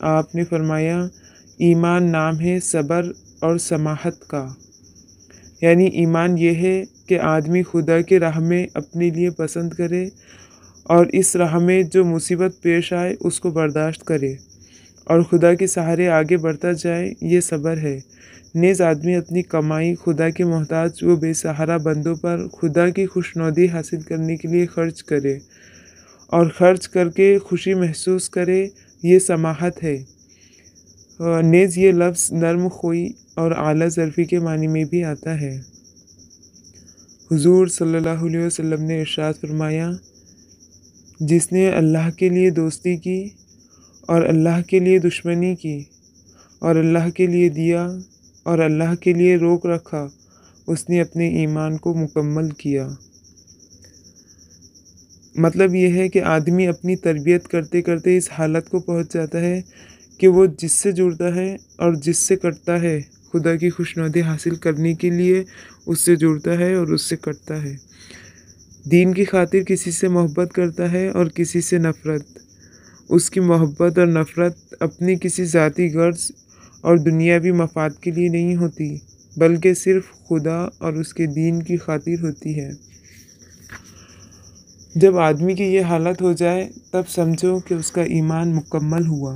آپ نے فرمایا ایمان نام ہے صبر اور سماحت کا، یعنی ایمان یہ ہے کہ آدمی خدا کی راہ میں اپنے لیے پسند کرے اور اس راہ میں جو مصیبت پیش آئے اس کو برداشت کرے اور خدا کے سہارے آگے بڑھتا جائے، یہ صبر ہے۔ نیز آدمی اپنی کمائی خدا کے محتاج و بے سہارا بندوں پر خدا کی خوشنودی حاصل کرنے کے لیے خرچ کرے اور خرچ کر کے خوشی محسوس کرے، یہ سماحت ہے۔ نیز یہ لفظ نرم خوئی اور اعلیٰ ظرفی کے معنی میں بھی آتا ہے۔ حضور صلی اللہ علیہ وسلم نے ارشاد فرمایا، جس نے اللہ کے لیے دوستی کی اور اللہ کے لیے دشمنی کی اور اللہ کے لیے دیا اور اللہ کے لیے روک رکھا، اس نے اپنے ایمان کو مکمل کیا۔ مطلب یہ ہے کہ آدمی اپنی تربیت کرتے کرتے اس حالت کو پہنچ جاتا ہے کہ وہ جس سے جڑتا ہے اور جس سے کٹتا ہے، خدا کی خوشنودی حاصل کرنے کے لیے اس سے جڑتا ہے اور اس سے کٹتا ہے۔ دین کی خاطر کسی سے محبت کرتا ہے اور کسی سے نفرت۔ اس کی محبت اور نفرت اپنی کسی ذاتی غرض اور دنیاوی مفاد کے لیے نہیں ہوتی، بلکہ صرف خدا اور اس کے دین کی خاطر ہوتی ہے۔ جب آدمی کی یہ حالت ہو جائے تب سمجھو کہ اس کا ایمان مکمل ہوا۔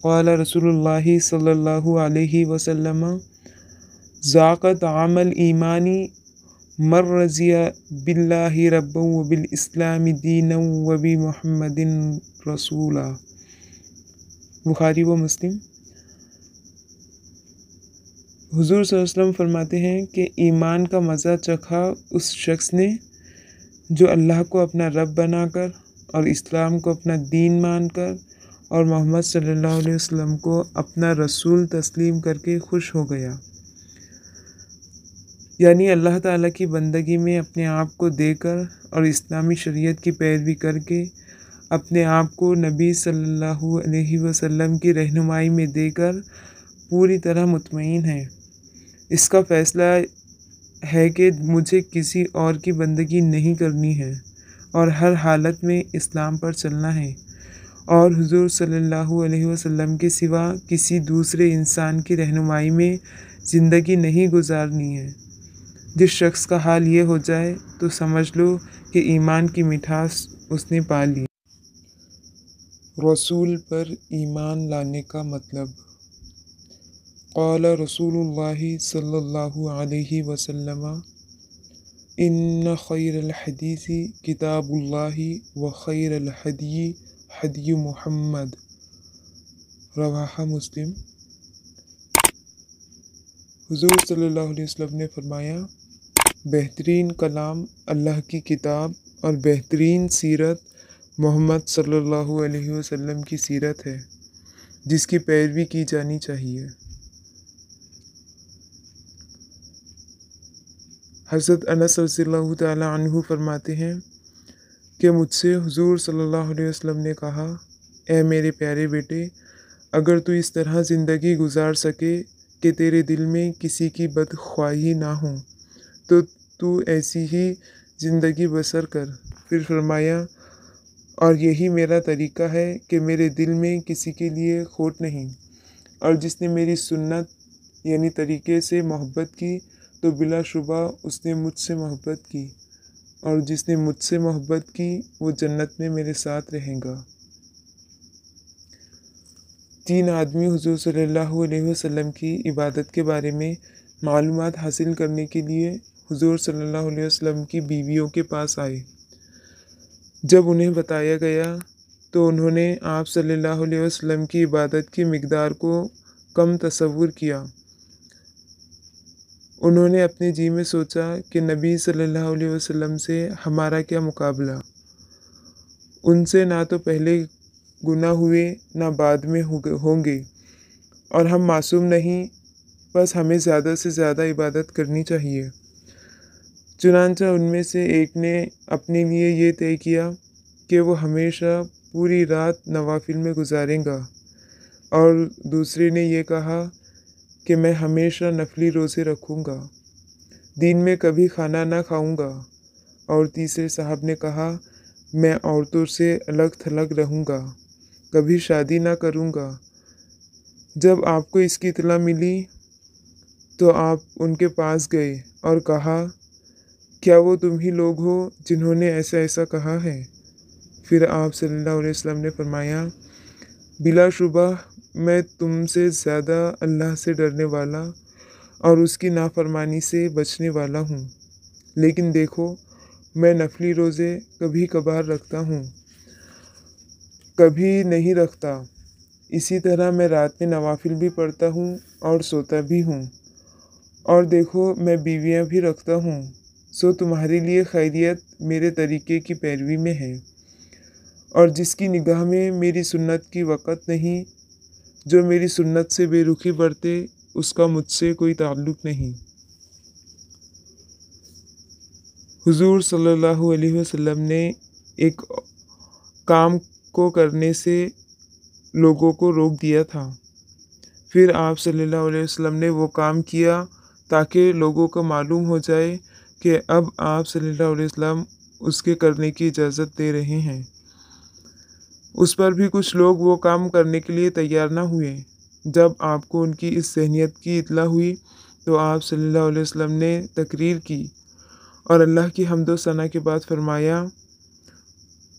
قال رسول اللہ صلی اللہ علیہ وسلم ذاق طعم الایمان من رضی باللہ ربا وبالاسلام دینا وبمحمد رسولا۔ بخاری و مسلم۔ حضور صلی اللہ علیہ وسلم فرماتے ہیں کہ ایمان کا مزہ چکھا اس شخص نے جو اللہ کو اپنا رب بنا کر اور اسلام کو اپنا دین مان کر اور محمد صلی اللہ علیہ وسلم کو اپنا رسول تسلیم کر کے خوش ہو گیا۔ یعنی اللہ تعالیٰ کی بندگی میں اپنے آپ کو دے کر اور اسلامی شریعت کی پیروی کر کے اپنے آپ کو نبی صلی اللہ علیہ وسلم کی رہنمائی میں دے کر پوری طرح مطمئن ہے۔ اس کا فیصلہ ہے کہ مجھے کسی اور کی بندگی نہیں کرنی ہے اور ہر حالت میں اسلام پر چلنا ہے اور حضور صلی اللہ علیہ وسلم کے سوا کسی دوسرے انسان کی رہنمائی میں زندگی نہیں گزارنی ہے۔ جس شخص کا حال یہ ہو جائے تو سمجھ لو کہ ایمان کی مٹھاس اس نے پا لی۔ رسول پر ایمان لانے کا مطلب۔ قال رسول اللہ صلی اللہ علیہ وسلم ان خیر الحدیث کتاب اللہ وخیر الحدی حدی محمد، رواہ مسلم۔ حضور صلی اللہ علیہ وسلم نے فرمایا، بہترین کلام اللہ کی کتاب اور بہترین سیرت محمد صلی اللہ علیہ وسلم کی سیرت ہے، جس کی پیروی کی جانی چاہیے۔ حضرت انس رضی اللہ تعالیٰ عنہ فرماتے ہیں کہ مجھ سے حضور صلی اللہ علیہ وسلم نے کہا، اے میرے پیارے بیٹے، اگر تو اس طرح زندگی گزار سکے کہ تیرے دل میں کسی کی بدخواہی نہ ہو تو ایسی ہی زندگی بسر کر۔ پھر فرمایا، اور یہی میرا طریقہ ہے کہ میرے دل میں کسی کے لیے کھوٹ نہیں، اور جس نے میری سنت یعنی طریقے سے محبت کی تو بلا شبہ اس نے مجھ سے محبت کی، اور جس نے مجھ سے محبت کی وہ جنت میں میرے ساتھ رہے گا۔ 3 آدمی حضور صلی اللہ علیہ وسلم کی عبادت کے بارے میں معلومات حاصل کرنے کے لیے حضور صلی اللہ علیہ وسلم کی بیویوں کے پاس آئے۔ جب انہیں بتایا گیا تو انہوں نے آپ صلی اللہ علیہ وسلم کی عبادت کی مقدار کو کم تصور کیا۔ انہوں نے اپنے جی میں سوچا کہ نبی صلی اللہ علیہ وسلم سے ہمارا کیا مقابلہ، ان سے نہ تو پہلے گناہ ہوئے نہ بعد میں ہوں گے، اور ہم معصوم نہیں، بس ہمیں زیادہ سے زیادہ عبادت کرنی چاہیے۔ چنانچہ ان میں سے ایک نے اپنے لیے یہ طے کیا کہ وہ ہمیشہ پوری رات نوافل میں گزارے گا، اور دوسرے نے یہ کہا کہ میں ہمیشہ نفلی روزے رکھوں گا، دن میں کبھی کھانا نہ کھاؤں گا، اور تیسرے صاحب نے کہا میں عورتوں سے الگ تھلگ رہوں گا، کبھی شادی نہ کروں گا۔ جب آپ کو اس کی اطلاع ملی تو آپ ان کے پاس گئے اور کہا، کیا وہ تم ہی لوگ ہو جنہوں نے ایسا ایسا کہا ہے؟ پھر آپ صلی اللہ علیہ وسلم نے فرمایا، بلا شبہ میں تم سے زیادہ اللہ سے ڈرنے والا اور اس کی نافرمانی سے بچنے والا ہوں، لیکن دیکھو میں نفلی روزے کبھی کبھار رکھتا ہوں، کبھی نہیں رکھتا۔ اسی طرح میں رات میں نوافل بھی پڑھتا ہوں اور سوتا بھی ہوں، اور دیکھو میں بیویاں بھی رکھتا ہوں، سو تمہارے لیے خیریت میرے طریقے کی پیروی میں ہے، اور جس کی نگاہ میں میری سنت کی وقت نہیں، جو میری سنت سے بے رخی برتے، اس کا مجھ سے کوئی تعلق نہیں۔ حضور صلی اللہ علیہ وسلم نے ایک کام کو کرنے سے لوگوں کو روک دیا تھا، پھر آپ صلی اللہ علیہ وسلم نے وہ کام کیا تاکہ لوگوں کو معلوم ہو جائے کہ اب آپ صلی اللہ علیہ وسلم اس کے کرنے کی اجازت دے رہے ہیں۔ اس پر بھی کچھ لوگ وہ کام کرنے کے لیے تیار نہ ہوئے۔ جب آپ کو ان کی اس ذہنیت کی اطلاع ہوئی تو آپ صلی اللہ علیہ وسلم نے تقریر کی اور اللہ کی حمد و ثنا کے بعد فرمایا،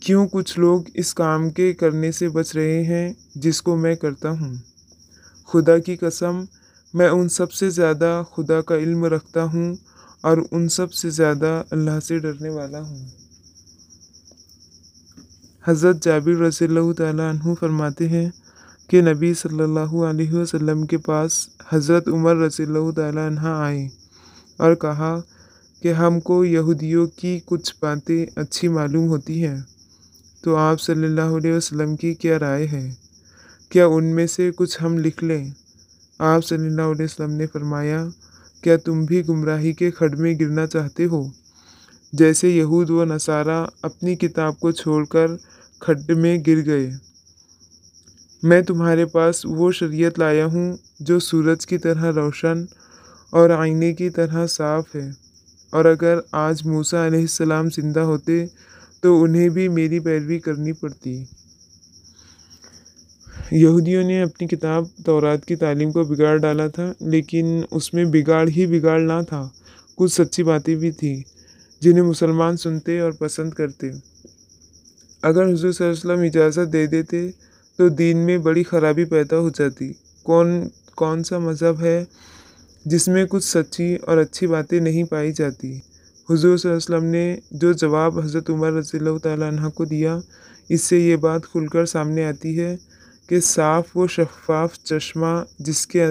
کیوں کچھ لوگ اس کام کے کرنے سے بچ رہے ہیں جس کو میں کرتا ہوں؟ خدا کی قسم میں ان سب سے زیادہ خدا کا علم رکھتا ہوں اور ان سب سے زیادہ اللہ سے ڈرنے والا ہوں۔ حضرت جابر رضی اللہ تعالیٰ عنہ فرماتے ہیں کہ نبی صلی اللہ علیہ وسلم کے پاس حضرت عمر رضی اللہ تعالیٰ عنہ آئے اور کہا کہ ہم کو یہودیوں کی کچھ باتیں اچھی معلوم ہوتی ہیں، تو آپ صلی اللہ علیہ وسلم کی کیا رائے ہے؟ کیا ان میں سے کچھ ہم لکھ لیں؟ آپ صلی اللہ علیہ وسلم نے فرمایا، کیا تم بھی گمراہی کے کھڈ میں گرنا چاہتے ہو، جیسے یہود و نصارہ اپنی کتاب کو چھوڑ کر کھڈ میں گر گئے؟ میں تمہارے پاس وہ شریعت لایا ہوں جو سورج کی طرح روشن اور آئینے کی طرح صاف ہے، اور اگر آج موسیٰ علیہ السلام زندہ ہوتے تو انہیں بھی میری پیروی کرنی پڑتی۔ یہودیوں نے اپنی کتاب تورات کی تعلیم کو بگاڑ ڈالا تھا، لیکن اس میں بگاڑ ہی بگاڑ نہ تھا، کچھ سچی باتیں بھی تھیں جنہیں مسلمان سنتے اور پسند کرتے۔ اگر حضور صلی اللہ علیہ وسلم اجازت دے دیتے تو دین میں بڑی خرابی پیدا ہو جاتی۔ کون سا مذہب ہے جس میں کچھ سچی اور اچھی باتیں نہیں پائی جاتی؟ حضور صلی اللہ علیہ وسلم نے جو جواب حضرت عمر رضی اللہ تعالیٰ عنہ کو دیا، اس سے یہ بات کھل کر سامنے آتی ہے کہ صاف و شفاف چشمہ جس کے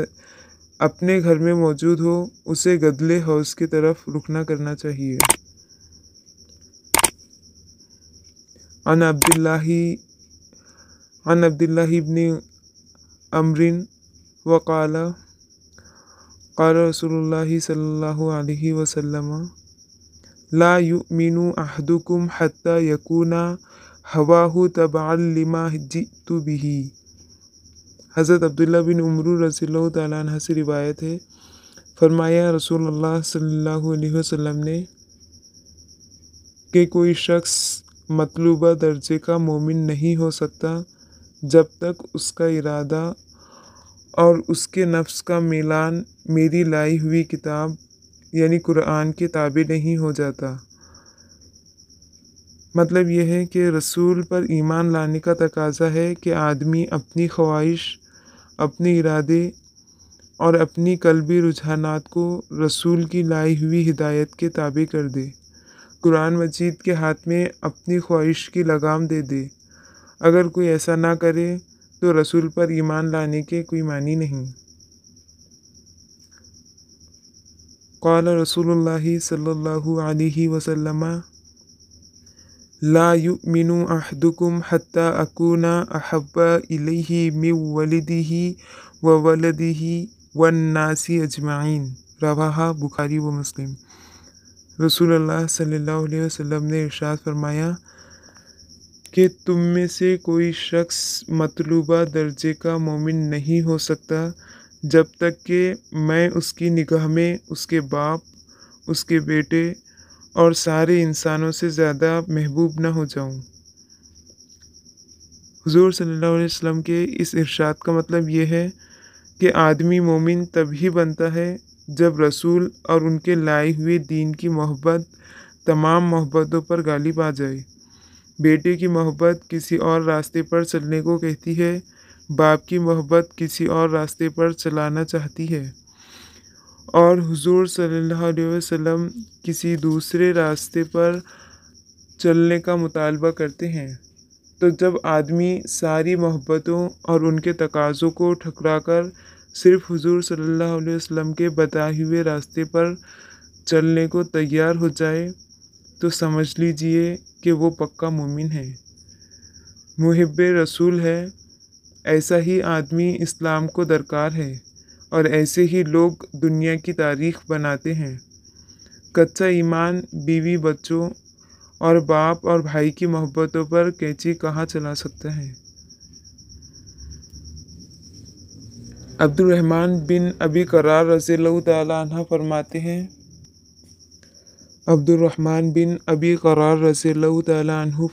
اپنے گھر میں موجود ہو، اسے گدلے حوض کی طرف رخ نہ کرنا چاہیے۔ عن عبداللہ ابن عمرو وقال قال رسول اللہ صلی اللہ علیہ وسلم لا یؤمن احدکم حتی یکون ہواہ تبعا لما جئت بہ۔ حضرت عبداللہ بن عمرو رضی اللہ تعالیٰ عنہ سے روایت ہے، فرمایا رسول اللہ صلی اللہ علیہ وسلم نے کہ کوئی شخص مطلوبہ درجے کا مومن نہیں ہو سکتا جب تک اس کا ارادہ اور اس کے نفس کا میلان میری لائی ہوئی کتاب یعنی قرآن کے تابع نہیں ہو جاتا۔ مطلب یہ ہے کہ رسول پر ایمان لانے کا تقاضا ہے کہ آدمی اپنی خواہش، اپنے ارادے اور اپنی قلبی رجحانات کو رسول کی لائی ہوئی ہدایت کے تابع کر دے، قرآن مجید کے ہاتھ میں اپنی خواہش کی لگام دے دے۔ اگر کوئی ایسا نہ کرے تو رسول پر ایمان لانے کے کوئی معنی نہیں۔ قال رسول اللہ صلی اللہ علیہ وسلم لا یؤمن احدکم حتی اکون احب الیہ من ولدہ وولدہ والناس اجمعین، رواہ بخاری و مسلم۔ رسول اللہ صلی اللہ علیہ وسلم نے ارشاد فرمایا کہ تم میں سے کوئی شخص مطلوبہ درجے کا مومن نہیں ہو سکتا جب تک کہ میں اس کی نگاہ میں اس کے باپ، اس کے بیٹے اور سارے انسانوں سے زیادہ محبوب نہ ہو جاؤں۔ حضور صلی اللہ علیہ وسلم کے اس ارشاد کا مطلب یہ ہے کہ آدمی مومن تبھی بنتا ہے جب رسول اور ان کے لائے ہوئے دین کی محبت تمام محبتوں پر غالب آ جائے۔ بیٹے کی محبت کسی اور راستے پر چلنے کو کہتی ہے، باپ کی محبت کسی اور راستے پر چلانا چاہتی ہے، اور حضور صلی اللہ علیہ وسلم کسی دوسرے راستے پر چلنے کا مطالبہ کرتے ہیں۔ تو جب آدمی ساری محبتوں اور ان کے تقاضوں کو ٹھکرا کر صرف حضور صلی اللہ علیہ وسلم کے بتائے ہوئے راستے پر چلنے کو تیار ہو جائے تو سمجھ لیجئے کہ وہ پکا مومن ہے، محب رسول ہے۔ ایسا ہی آدمی اسلام کو درکار ہے، اور ایسے ہی لوگ دنیا کی تاریخ بناتے ہیں۔ کچا ایمان بیوی بچوں اور باپ اور بھائی کی محبتوں پر کینچی کہاں چلا سکتا ہے؟ عبد الرحمن بن ابی قرار رضی اللہ تعالیٰ عنہ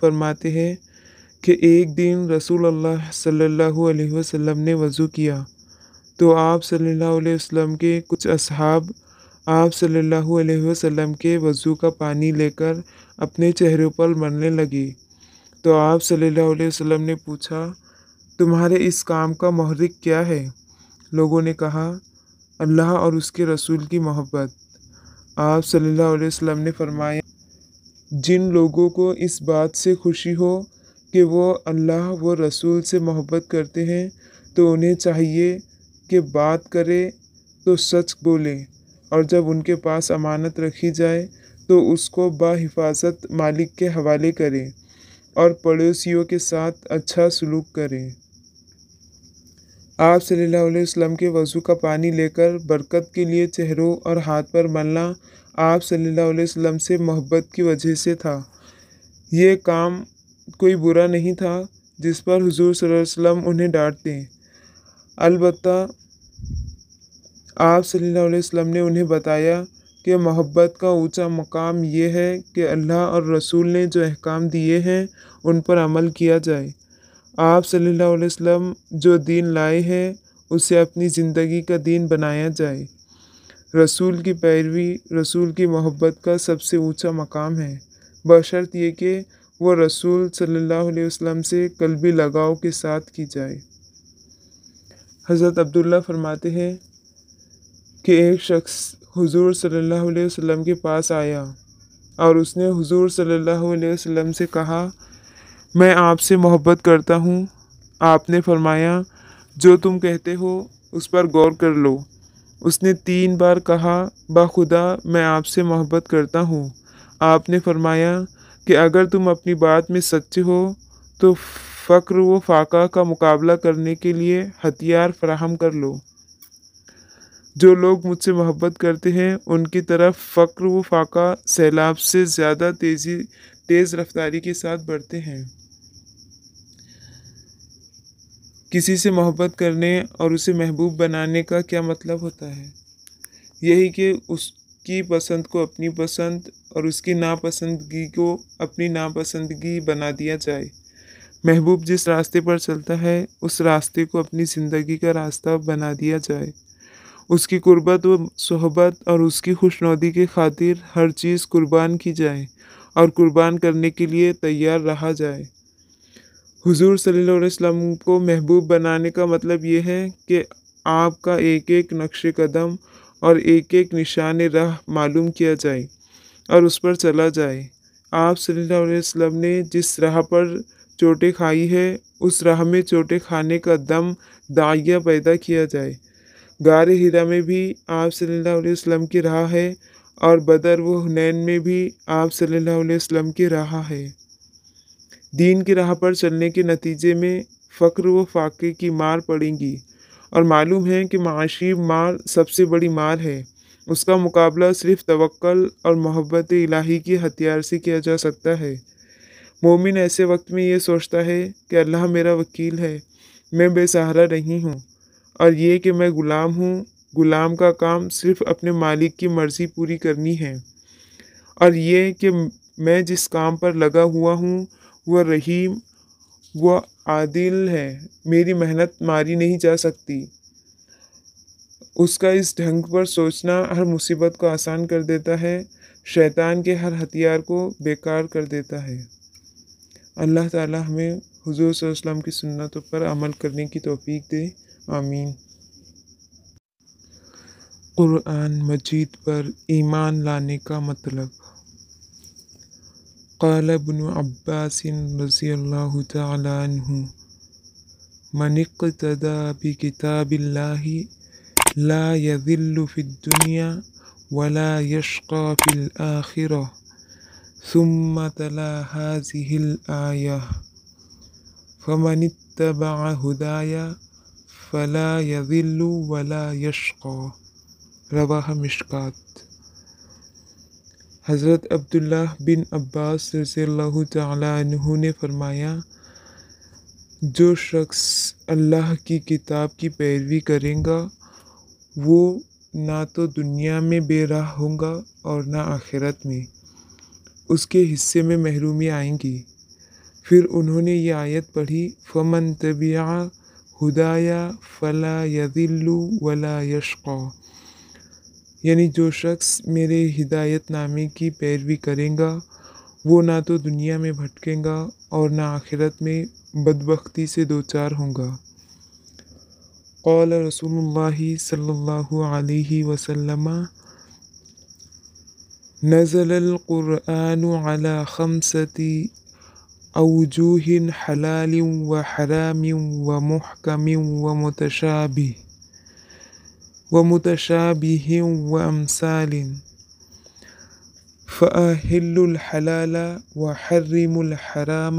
فرماتے ہیں کہ ایک دن رسول اللہ صلی اللہ علیہ وسلم نے وضو کیا تو آپ صلی اللہ علیہ وسلم کے کچھ اصحاب آپ صلی اللہ علیہ وسلم کے وضو کا پانی لے کر اپنے چہروں پر ملنے لگے، تو آپ صلی اللہ علیہ وسلم نے پوچھا، تمہارے اس کام کا محرک کیا ہے؟ لوگوں نے کہا، اللہ اور اس کے رسول کی محبت۔ آپ صلی اللہ علیہ وسلم نے فرمایا، جن لوگوں کو اس بات سے خوشی ہو کہ وہ اللہ و رسول سے محبت کرتے ہیں تو انہیں چاہیے کہ بات کرے تو سچ بولے، اور جب ان کے پاس امانت رکھی جائے تو اس کو بحفاظت مالک کے حوالے کرے، اور پڑوسیوں کے ساتھ اچھا سلوک کرے۔ آپ صلی اللہ علیہ وسلم کے وضو کا پانی لے کر برکت کے لیے چہروں اور ہاتھ پر ملنا آپ صلی اللہ علیہ وسلم سے محبت کی وجہ سے تھا۔ یہ کام کوئی برا نہیں تھا جس پر حضور صلی اللہ علیہ وسلم انہیں ڈانٹتے، البتہ آپ صلی اللہ علیہ وسلم نے انہیں بتایا کہ محبت کا اونچا مقام یہ ہے کہ اللہ اور رسول نے جو احکام دیے ہیں ان پر عمل کیا جائے۔ آپ صلی اللہ علیہ وسلم جو دین لائے ہیں اسے اپنی زندگی کا دین بنایا جائے۔ رسول کی پیروی رسول کی محبت کا سب سے اونچا مقام ہے، بشرط یہ کہ وہ رسول صلی اللہ علیہ وسلم سے قلبی لگاؤ کے ساتھ کی جائے۔ حضرت عبداللہ فرماتے ہیں کہ ایک شخص حضور صلی اللہ علیہ وسلم کے پاس آیا اور اس نے حضور صلی اللہ علیہ وسلم سے کہا، میں آپ سے محبت کرتا ہوں۔ آپ نے فرمایا، جو تم کہتے ہو اس پر غور کر لو۔ اس نے 3 بار کہا، بخدا میں آپ سے محبت کرتا ہوں۔ آپ نے فرمایا کہ اگر تم اپنی بات میں سچے ہو تو فقر و فاقہ کا مقابلہ کرنے کے لیے ہتھیار فراہم کر لو۔ جو لوگ مجھ سے محبت کرتے ہیں ان کی طرف فقر و فاقہ سیلاب سے زیادہ تیز رفتاری کے ساتھ بڑھتے ہیں۔ کسی سے محبت کرنے اور اسے محبوب بنانے کا کیا مطلب ہوتا ہے؟ یہی کہ اس کی پسند کو اپنی پسند اور اس کی ناپسندگی کو اپنی ناپسندگی بنا دیا جائے۔ محبوب جس راستے پر چلتا ہے اس راستے کو اپنی زندگی کا راستہ بنا دیا جائے۔ اس کی قربت و صحبت اور اس کی خوشنودی کی خاطر ہر چیز قربان کی جائے اور قربان کرنے کے لیے تیار رہا جائے۔ حضور صلی اللہ علیہ وسلم کو محبوب بنانے کا مطلب یہ ہے کہ آپ کا ایک ایک نقش قدم اور ایک ایک نشان راہ معلوم کیا جائے اور اس پر چلا جائے۔ آپ صلی اللہ علیہ وسلم نے جس راہ پر چوٹیں کھائی ہے اس راہ میں چوٹیں کھانے کا دم داعیہ پیدا کیا جائے۔ غار حرا میں بھی آپ صلی اللہ علیہ وسلم کی راہ ہے اور بدر و حنین میں بھی آپ صلی اللہ علیہ وسلم کی راہ ہے۔ دین کی راہ پر چلنے کے نتیجے میں فقر و فاقے کی مار پڑے گی، اور معلوم ہے کہ معاشی مار سب سے بڑی مار ہے۔ اس کا مقابلہ صرف توکل اور محبت الہی کے ہتھیار سے کیا جا سکتا ہے۔ مومن ایسے وقت میں یہ سوچتا ہے کہ اللہ میرا وکیل ہے، میں بے سہارا نہیں ہوں، اور یہ کہ میں غلام ہوں، غلام کا کام صرف اپنے مالک کی مرضی پوری کرنی ہے، اور یہ کہ میں جس کام پر لگا ہوا ہوں وہ رحیم و عادل ہے، میری محنت ماری نہیں جا سکتی۔ اس کا اس ڈھنگ پر سوچنا ہر مصیبت کو آسان کر دیتا ہے، شیطان کے ہر ہتھیار کو بیکار کر دیتا ہے۔ اللہ تعالی ہمیں حضور صلی اللہ علیہ وسلم کی سنتوں پر عمل کرنے کی توفیق دے، آمین۔ قرآن مجید پر ایمان لانے کا مطلب۔ قال ابن عباس رضی اللہ تعالی عنہ من اقتدى بکتاب اللہ لا يذل في الدنيا ولا يشقى في الآخرة ثم تلا هذه الآية فمن اتبع هدايا فلا يذل ولا يشقى رواہ مشکات۔ حضرت عبداللہ بن عباس رضی اللہ تعالی عنہ نے فرمایا، جو شخص اللہ کی کتاب کی پیروی کرے گا وہ نہ تو دنیا میں بے راہ ہوگا اور نہ آخرت میں، اس کے حصے میں محرومی آئیں گی۔ پھر انہوں نے یہ آیت پڑھی، فَمَن تَبِعَ هُدَايَ فَلَا يَضِلُّ وَلَا يَشْقَى، یعنی جو شخص میرے ہدایت نامے کی پیروی کرے گا وہ نہ تو دنیا میں بھٹکے گا اور نہ آخرت میں بدبختی سے دوچار ہوگا۔ قال رسول اللہ صلی اللہ علیہ وسلم نزل القرآن على 5 أوجه حلال وحرام ومحكم ومتشابه وأمثال فأحلوا الحلال وحرموا الحرام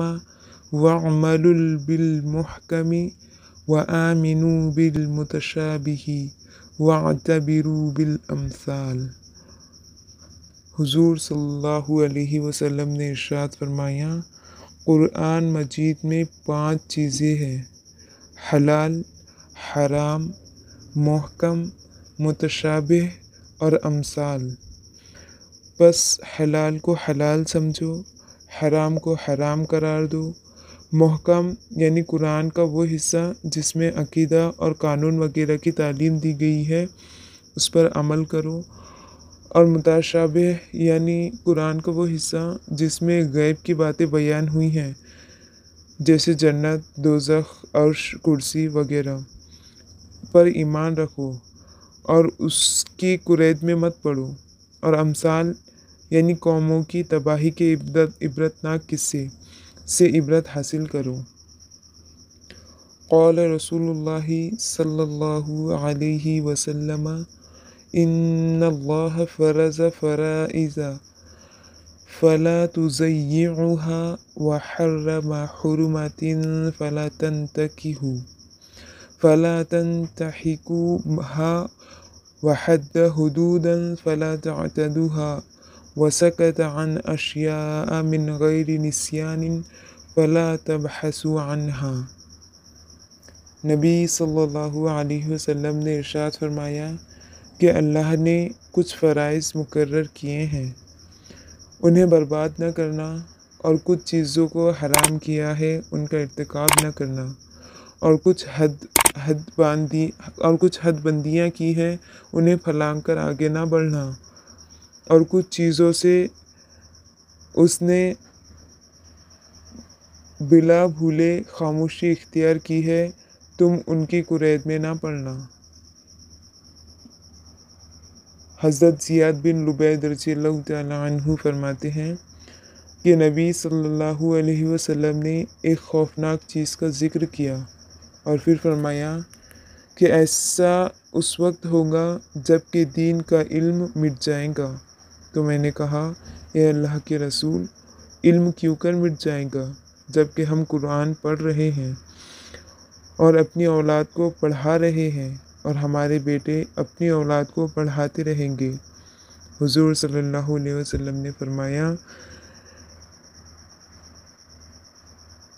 واعملوا بالمحكم وآمنوا بالمتشابه واعتبروا بالأمثال۔ حضور صلی اللہ علیہ وسلم نے ارشاد فرمایا، قرآن مجید میں 5 چیزیں ہیں، حلال، حرام، محکم، متشابہ اور امثال۔ بس حلال کو حلال سمجھو، حرام کو حرام قرار دو، محکم یعنی قرآن کا وہ حصہ جس میں عقیدہ اور قانون وغیرہ کی تعلیم دی گئی ہے اس پر عمل کرو، اور متشابہ یعنی قرآن کا وہ حصہ جس میں غیب کی باتیں بیان ہوئی ہیں جیسے جنت، دوزخ، عرش، کرسی وغیرہ پر ایمان رکھو اور اس کی قرید میں مت پڑو، اور امثال یعنی قوموں کی تباہی کے عبرتناک قصے سے عبرت حاصل کرو۔ قال رسول اللہ صلی اللہ علیہ وسلم ان اللہ فرض فرائض فلا تضيعوها وحرم حرمات فلا تنتهكوها وحد حدودا فلا تعتدوها وسكت عن أشياء من غير نسيان فلا تبحثوا عنها۔ نبی صلی اللہ علیہ وسلم نے ارشاد فرمایا کہ اللہ نے کچھ فرائض مقرر کیے ہیں، انہیں برباد نہ کرنا، اور کچھ چیزوں کو حرام کیا ہے ان کا ارتکاب نہ کرنا، اور کچھ حد بندیاں کی ہیں انہیں پھلانگ کر آگے نہ بڑھنا، اور کچھ چیزوں سے اس نے بلا بھولے خاموشی اختیار کی ہے، تم ان کی قرید میں نہ پڑنا۔ حضرت زیاد بن لبید رضی اللہ تعالیٰ عنہ فرماتے ہیں کہ نبی صلی اللہ علیہ وسلم نے ایک خوفناک چیز کا ذکر کیا اور پھر فرمایا کہ ایسا اس وقت ہوگا جب کہ دین کا علم مٹ جائے گا۔ تو میں نے کہا، اے اللہ کے رسول، علم کیوں کر مٹ جائے گا جب کہ ہم قرآن پڑھ رہے ہیں اور اپنی اولاد کو پڑھا رہے ہیں، اور ہمارے بیٹے اپنی اولاد کو پڑھاتے رہیں گے۔ حضور صلی اللہ علیہ وسلم نے فرمایا،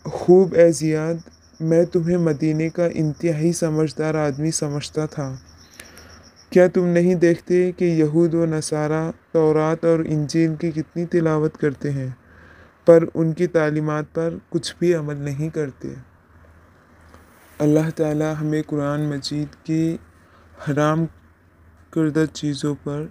خوب اے زیاد، میں تمہیں مدینے کا انتہائی سمجھدار آدمی سمجھتا تھا۔ کیا تم نہیں دیکھتے کہ یہود و نصارہ تورات اور انجیل کی کتنی تلاوت کرتے ہیں پر ان کی تعلیمات پر کچھ بھی عمل نہیں کرتے؟ اللہ تعالی ہمیں قرآن مجید کی حرام کردہ چیزوں پر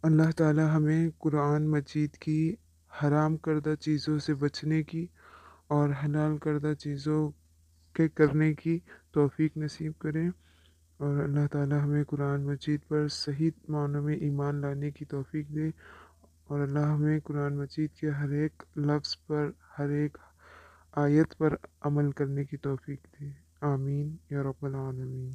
اللہ تعالی ہمیں قرآن مجید کی حرام کردہ چیزوں سے بچنے کی اور حلال کردہ چیزوں کے کرنے کی توفیق نصیب کریں، اور اللہ تعالی ہمیں قرآن مجید پر صحیح معنوں میں ایمان لانے کی توفیق دے، اور اللہ ہمیں قرآن مجید کے ہر ایک لفظ پر، ہر ایک آیت پر عمل کرنے کی توفیق دے۔ آمین یا رب العالمین۔